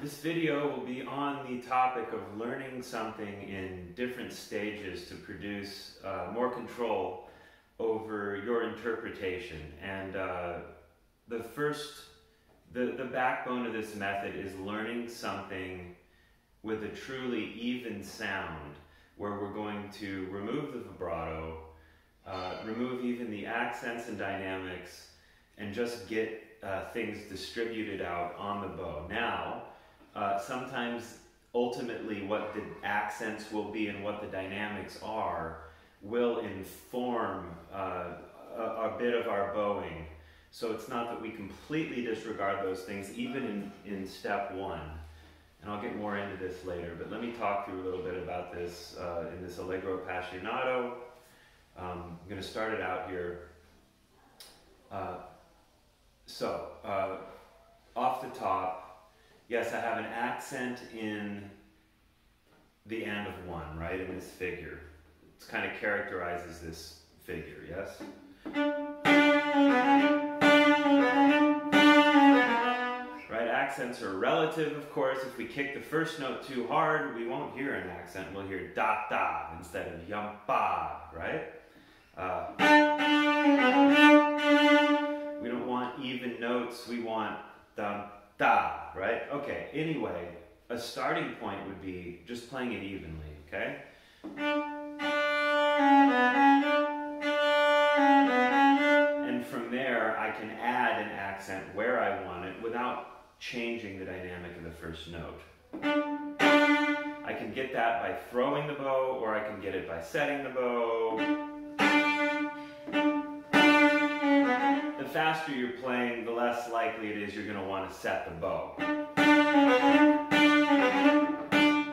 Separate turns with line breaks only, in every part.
This video will be on the topic of learning something in different stages to produce more control over your interpretation. And the backbone of this method is learning something with a truly even sound, where we're going to remove the vibrato, remove even the accents and dynamics, and just get things distributed out on the bow. Now, sometimes ultimately what the accents will be and what the dynamics are will inform a bit of our bowing. So it's not that we completely disregard those things, even in step one. And I'll get more into this later, but let me talk through a little bit about this in this Allegro Appassionato. I'm going to start it out here. Off the top, yes, I have an accent in the end of one, right, in this figure. It kind of characterizes this figure, yes? Right, accents are relative, of course. If we kick the first note too hard, we won't hear an accent. We'll hear da-da instead of yum-ba, right? We don't want even notes, we want dum-da, right? Okay, anyway, a starting point would be just playing it evenly, okay? And from there, I can add an accent where I want it without changing the dynamic of the first note. I can get that by throwing the bow, or I can get it by setting the bow. The faster you're playing, the less likely it is you're going to want to set the bow.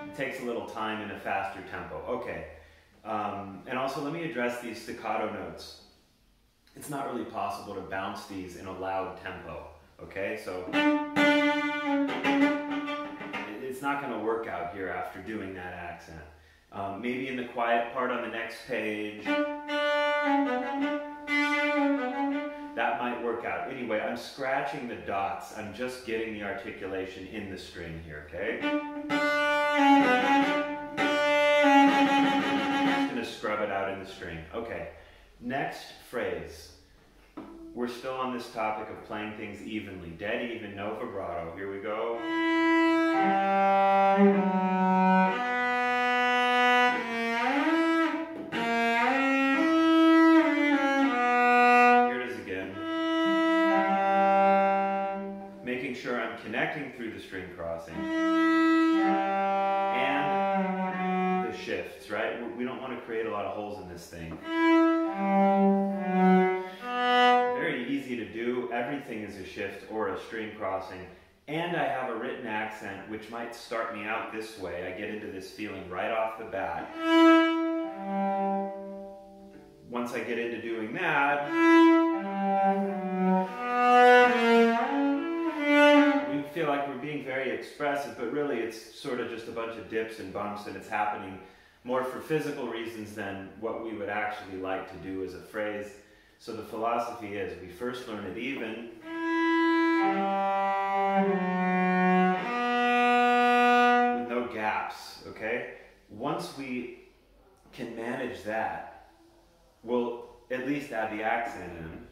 It takes a little time in a faster tempo. Okay. And also let me address these staccato notes. It's not really possible to bounce these in a loud tempo. Okay, so it's not going to work out here after doing that accent. Maybe in the quiet part on the next page, that might work out. Anyway, I'm scratching the dots. I'm just getting the articulation in the string here, okay? I'm just going to scrub it out in the string. Okay, next phrase. We're still on this topic of playing things evenly. Dead even, no vibrato. Here we go. Here it is again. Making sure I'm connecting through the string crossing. And the shifts, right? We don't want to create a lot of holes in this thing. Easy to do. Everything is a shift or a string crossing, and I have a written accent which might start me out this way. I get into this feeling right off the bat. Once I get into doing that, we feel like we're being very expressive, but really it's sort of just a bunch of dips and bumps, and it's happening more for physical reasons than what we would actually like to do as a phrase. So the philosophy is, we first learn it even, with no gaps, okay? Once we can manage that, we'll at least add the accent in.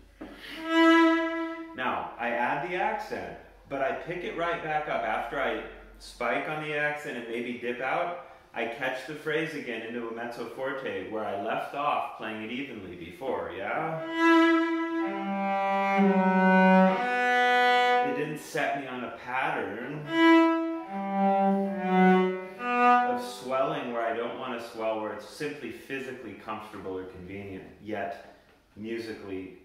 Now, I add the accent, but I pick it right back up. After I spike on the accent and maybe dip out, I catch the phrase again into a mezzo forte where I left off playing it evenly before, yeah? It didn't set me on a pattern of swelling where I don't want to swell, where it's simply physically comfortable or convenient, yet musically,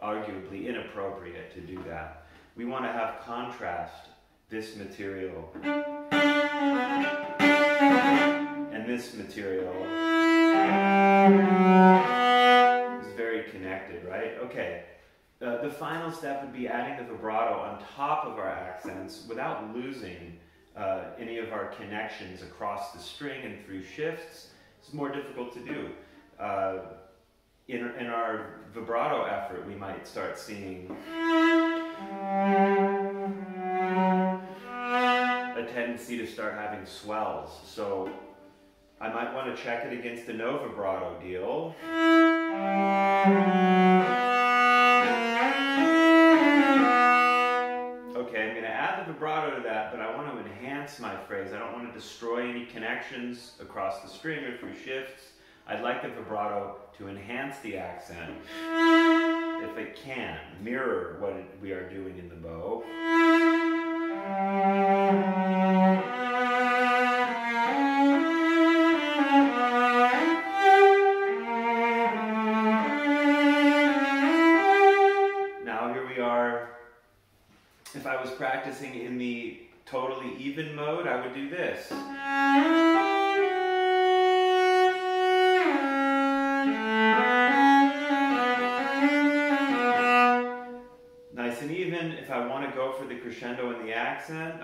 arguably inappropriate to do that. We want to have contrast, this material and this material is very connected, right? Okay, the final step would be adding the vibrato on top of our accents without losing any of our connections across the string and through shifts. It's more difficult to do. In our vibrato effort, we might start seeing a tendency to start having swells. So I might want to check it against the no vibrato deal. Okay, I'm going to add the vibrato to that, but I want to enhance my phrase. I don't want to destroy any connections across the string or through shifts. I'd like the vibrato to enhance the accent, if it can, mirror what we are doing in the bow. Now here we are. If I was practicing in the totally even mode, I would do this. Nice and even. If I want to go for the crescendo and the accent,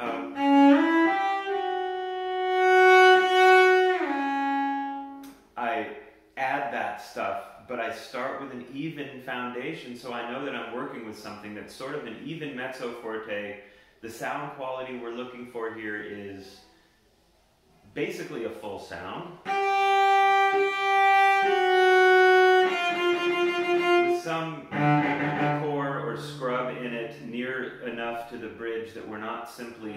I add that stuff, but I start with an even foundation, so I know that I'm working with something that's sort of an even mezzo forte. The sound quality we're looking for here is basically a full sound, with some core or scrub in it near enough to the bridge that we're not simply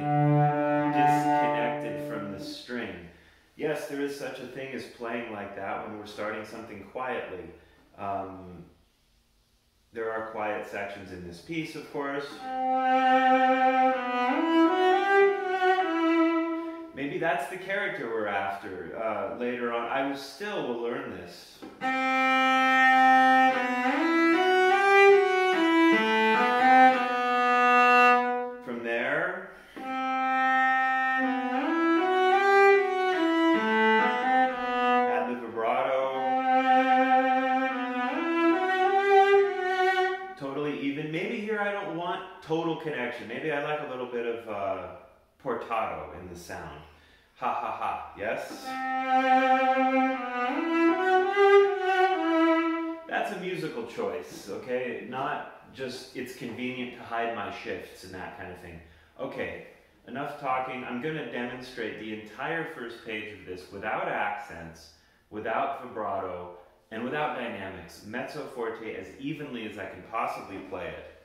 disconnected from the string. Yes, there is such a thing as playing like that when we're starting something quietly. There are quiet sections in this piece, of course. Maybe that's the character we're after later on. I still will learn this. From there, add the vibrato. Totally even. Maybe here I don't want total connection. Maybe I like a little bit of portato in the sound. Ha ha ha, yes? That's a musical choice, okay? Not just it's convenient to hide my shifts and that kind of thing. Okay, enough talking. I'm going to demonstrate the entire first page of this without accents, without vibrato, and without dynamics, mezzo forte as evenly as I can possibly play it.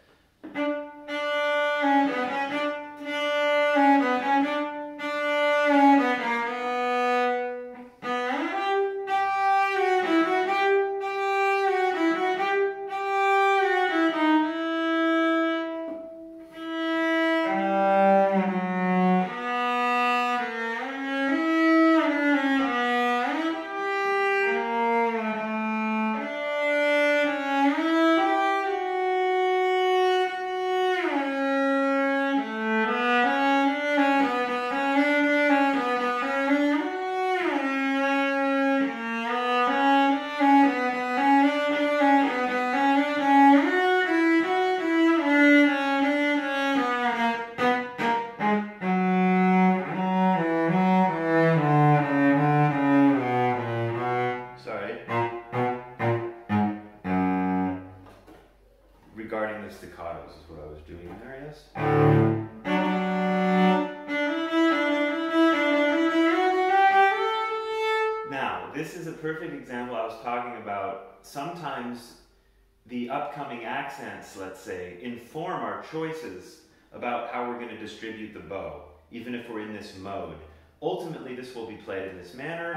Regarding the staccatos is what I was doing there, yes? Now, this is a perfect example I was talking about. Sometimes the upcoming accents, let's say, inform our choices about how we're going to distribute the bow, even if we're in this mode. Ultimately, this will be played in this manner,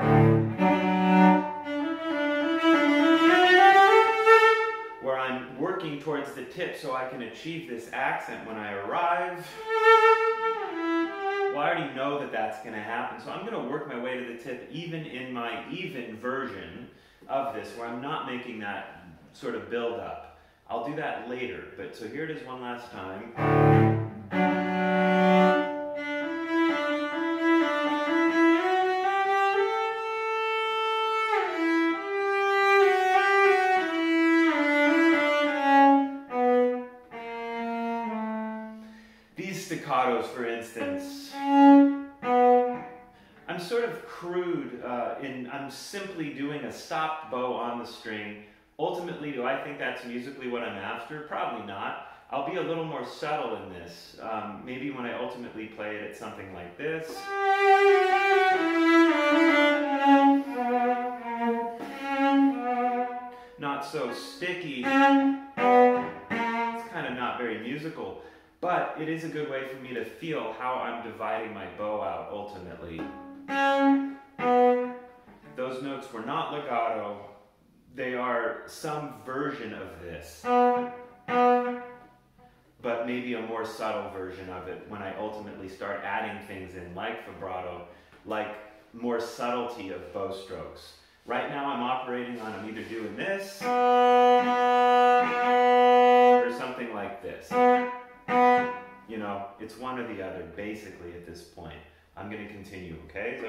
where I'm working towards the tip so I can achieve this accent when I arrive. Well, I already know that that's going to happen, so I'm going to work my way to the tip even in my even version of this, where I'm not making that sort of build up. I'll do that later, but so here it is one last time. These staccatos, for instance, I'm sort of crude I'm simply doing a stopped bow on the string. Ultimately, do I think that's musically what I'm after? Probably not. I'll be a little more subtle in this. Maybe when I ultimately play it, it's something like this. Not so sticky. It's kind of not very musical, but it is a good way for me to feel how I'm dividing my bow out ultimately. Those notes were not legato. They are some version of this, but maybe a more subtle version of it when I ultimately start adding things in like vibrato, like more subtlety of bow strokes. Right now I'm operating on, I'm either doing this or something like this. You know, it's one or the other basically at this point. I'm going to continue, okay? So.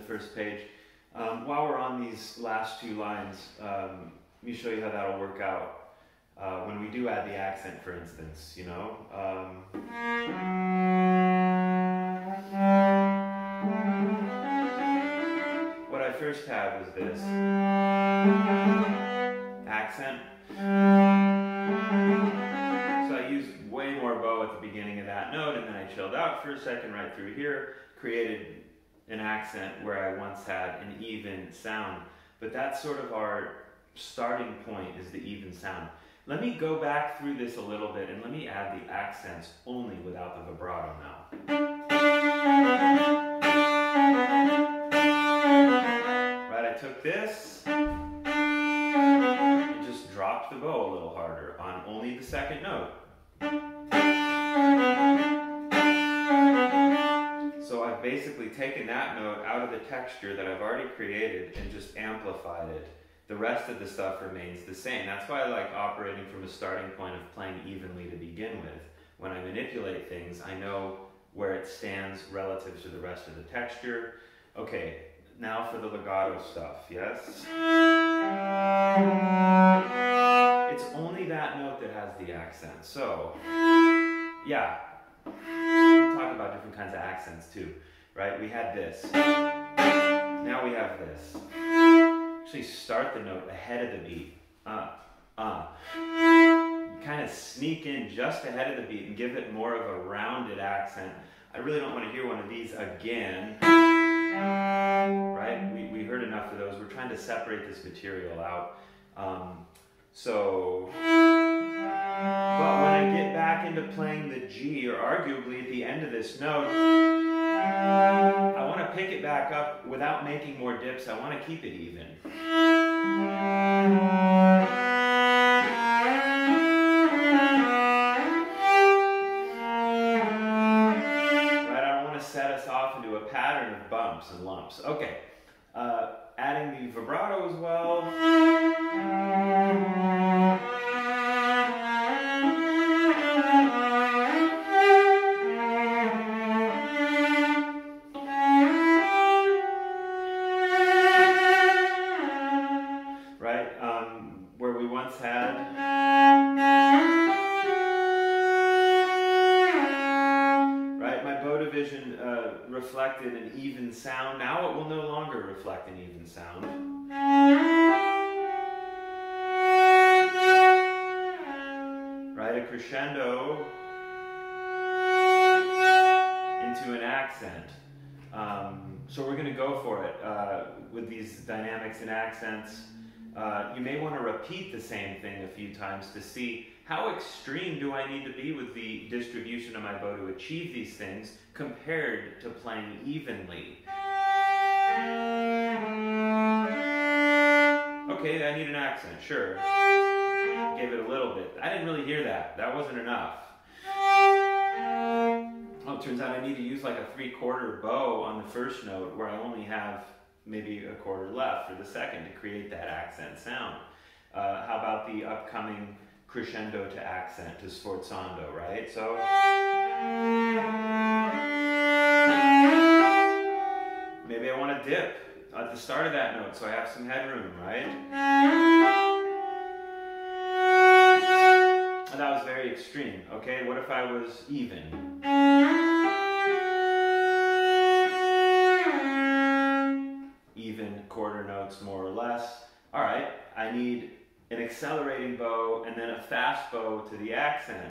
First page. While we're on these last two lines, let me show you how that'll work out when we do add the accent, for instance, you know. What I first had was this accent. So I used way more bow at the beginning of that note, and then I chilled out for a second right through here, created an accent where I once had an even sound. But that's sort of our starting point, is the even sound. Let me go back through this a little bit and let me add the accents only without the vibrato now. Right, I took this and just dropped the bow a little harder on only the second note. So I've basically taken that note out of the texture that I've already created and just amplified it. The rest of the stuff remains the same. That's why I like operating from a starting point of playing evenly to begin with. When I manipulate things, I know where it stands relative to the rest of the texture. Okay, now for the legato stuff, yes? It's only that note that has the accent. So, yeah. We'll talk about different kinds of accents too, right? We had this. Now we have this. Actually start the note ahead of the beat. You kind of sneak in just ahead of the beat and give it more of a rounded accent. I really don't want to hear one of these again. Right? We heard enough of those. We're trying to separate this material out. But when I get back into playing the G, or arguably at the end of this note, I want to pick it back up without making more dips. I want to keep it even. Right, I don't want to set us off into a pattern of bumps and lumps. Okay, adding the vibrato as well. Where we once had right, my bow division reflected an even sound. Now it will no longer reflect an even sound. Right, a crescendo into an accent. So we're going to go for it with these dynamics and accents. You may want to repeat the same thing a few times to see how extreme do I need to be with the distribution of my bow to achieve these things compared to playing evenly? Okay, I need an accent, sure. Gave it a little bit. I didn't really hear that. That wasn't enough. Oh, it turns out I need to use like a 3/4 bow on the first note where I only have maybe a quarter left for the second to create that accent sound. How about the upcoming crescendo to accent, to sforzando, right? So, maybe I want to dip at the start of that note so I have some headroom, right? And that was very extreme, okay? What if I was even? Even quarter notes, more or less. All right, I need an accelerating bow and then a fast bow to the accent.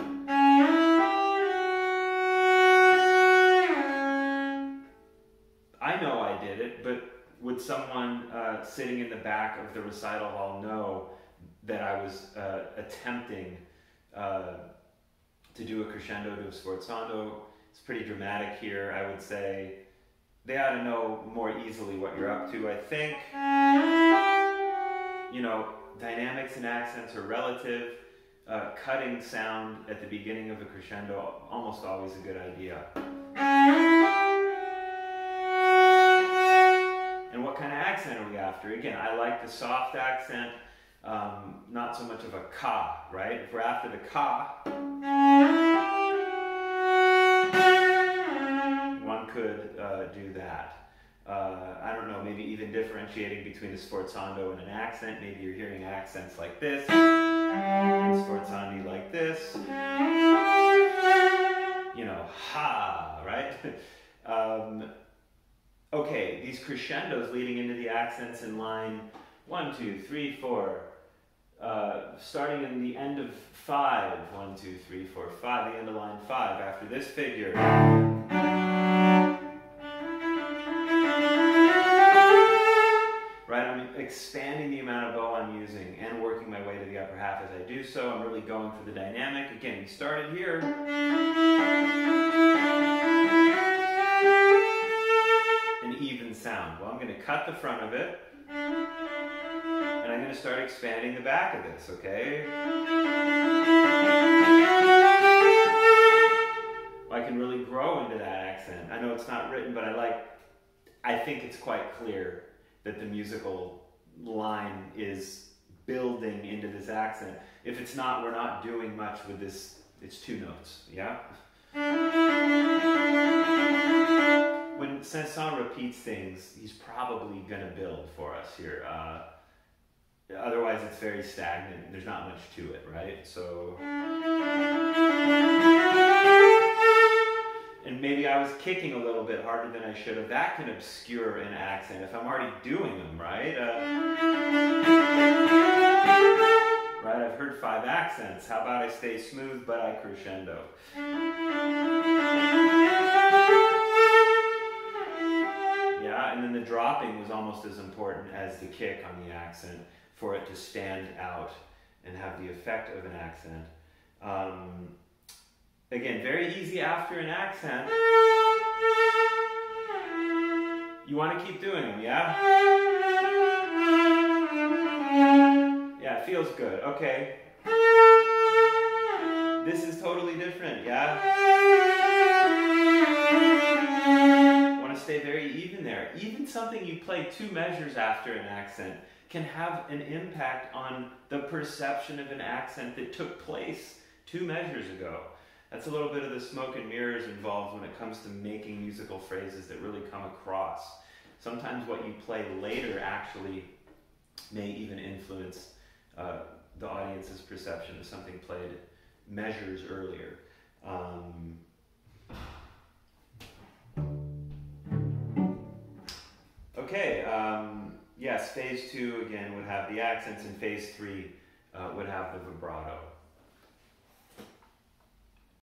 I know I did it, but would someone sitting in the back of the recital hall know that I was attempting to do a crescendo to a sforzando? It's pretty dramatic here, I would say. They ought to know more easily what you're up to, I think. You know, dynamics and accents are relative. Cutting sound at the beginning of a crescendo, almost always a good idea. And what kind of accent are we after? Again, I like the soft accent, not so much of a ka, right? If we're after the ka, one could do that. I don't know, maybe even differentiating between a sforzando and an accent. Maybe you're hearing accents like this, and sforzandi like this. You know, ha, right? Okay, these crescendos leading into the accents in line 1, 2, 3, 4. Starting in the end of 5. 1, 2, 3, 4, 5. The end of line 5 after this figure. Right, I'm expanding the amount of bow I'm using and working my way to the upper half as I do so. I'm really going for the dynamic. Again, we started here. An even sound. Well, I'm going to cut the front of it. And I'm going to start expanding the back of this, okay? Well, I can really grow into that accent. I know it's not written, but I think it's quite clear that the musical line is building into this accent. If it's not, we're not doing much with this. It's 2 notes, yeah? When Saint-Saens repeats things, he's probably going to build for us here. Otherwise, it's very stagnant. There's not much to it, right? So... And maybe I was kicking a little bit harder than I should have. That can obscure an accent if I'm already doing them, right? Right, I've heard 5 accents. How about I stay smooth, but I crescendo? Yeah, and then the dropping was almost as important as the kick on the accent for it to stand out and have the effect of an accent. Again, very easy after an accent. You want to keep doing them, yeah? Yeah, it feels good. Okay. This is totally different, yeah? Want to stay very even there. Even something you play 2 measures after an accent can have an impact on the perception of an accent that took place 2 measures ago. That's a little bit of the smoke and mirrors involved when it comes to making musical phrases that really come across. Sometimes what you play later actually may even influence the audience's perception of something played measures earlier. Okay, yes, phase 2 again would have the accents, and phase 3 would have the vibrato.